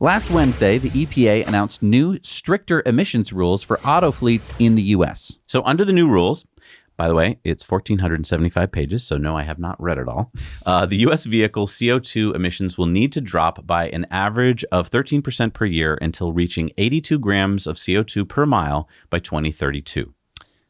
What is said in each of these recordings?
Last Wednesday, the EPA announced new, stricter emissions rules for auto fleets in the U.S. So under the new rules, by the way, it's 1,475 pages, so no, I have not read it all. The U.S. vehicle CO2 emissions will need to drop by an average of 13% per year until reaching 82 grams of CO2 per mile by 2032.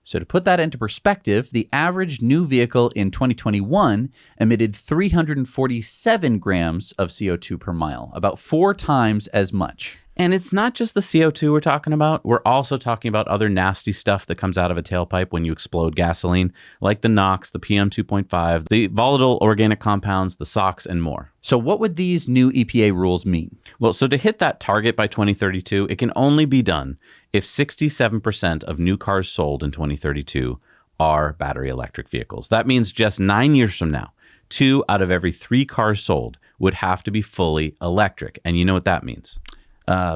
So to put that into perspective, the average new vehicle in 2021 emitted 347 grams of CO2 per mile, about 4 times as much. And it's not just the CO2 we're talking about. We're also talking about other nasty stuff that comes out of a tailpipe when you explode gasoline, like the NOx, the PM 2.5, the volatile organic compounds, the SOx, and more. So what would these new EPA rules mean? Well, so to hit that target by 2032, it can only be done if 67% of new cars sold in 2032 are battery electric vehicles. That means just 9 years from now, 2 out of every 3 cars sold would have to be fully electric. And you know what that means?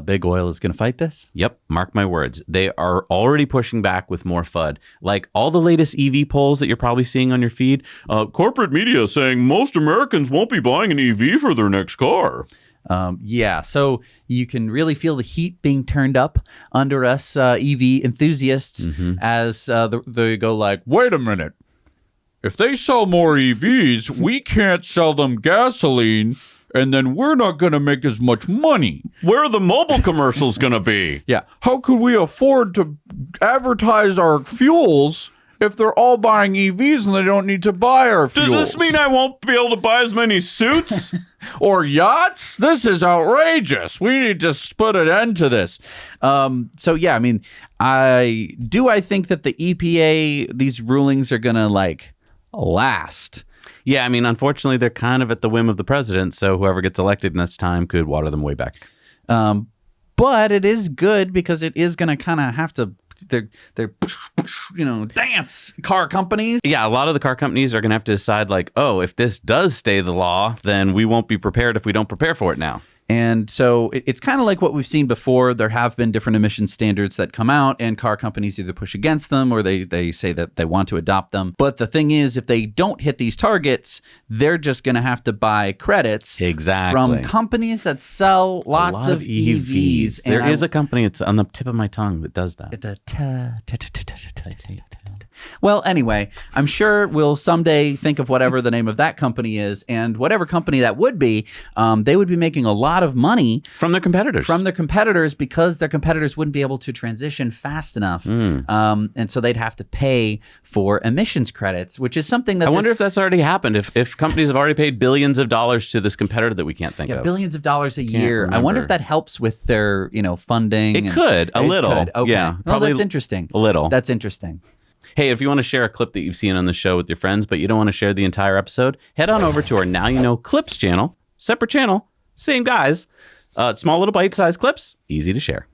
Big Oil is going to fight this? Yep, mark my words. They are already pushing back with more FUD. Like all the latest EV polls that you're probably seeing on your feed, corporate media saying most Americans won't be buying an EV for their next car. Yeah, so you can really feel the heat being turned up under us EV enthusiasts as they go like, wait a minute. If they sell more EVs, we can't sell them gasoline, and then we're not going to make as much money. Where are the mobile commercials going to be? Yeah. How could we afford to advertise our fuels if they're all buying EVs and they don't need to buy our fuels? Does this mean I won't be able to buy as many suits? Or yachts? This is outrageous. We need to put an end to this. So yeah, I mean, I think that the EPA, these rulings are going to like last. Yeah, I mean, unfortunately, they're kind of at the whim of the president, so whoever gets elected next time could water them way back. But it is good because it is going to kind of have to, they're dance car companies. Yeah, a lot of the car companies are going to have to decide like, oh, if this does stay the law, then we won't be prepared if we don't prepare for it now. And so it's kind of like what we've seen before. There have been different emission standards that come out, and car companies either push against them or they say that they want to adopt them. But the thing is, if they don't hit these targets, they're just going to have to buy credits from companies that sell lots of EVs. There is a company, it's on the tip of my tongue, that does that. It's a Well, anyway, I'm sure we'll someday think of whatever the name of that company is, and whatever company that would be, they would be making a lot of money from their competitors. Because their competitors wouldn't be able to transition fast enough, and so they'd have to pay for emissions credits, which is something that I wonder if that's already happened. If companies have already paid billions of dollars to this competitor that we can't think of. Billions of dollars a year. Remember. I wonder if that helps with their funding. It could a little. Okay. Yeah, probably. That's interesting. A little. That's interesting. Hey, if you want to share a clip that you've seen on the show with your friends, but you don't want to share the entire episode, head on over to our Now You Know Clips channel. Separate channel, same guys. Small little bite-sized clips, easy to share.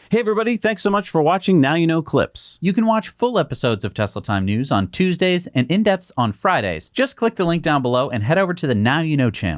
Hey, everybody. Thanks so much for watching Now You Know Clips. You can watch full episodes of Tesla Time News on Tuesdays and in-depths on Fridays. Just click the link down below and head over to the Now You Know channel.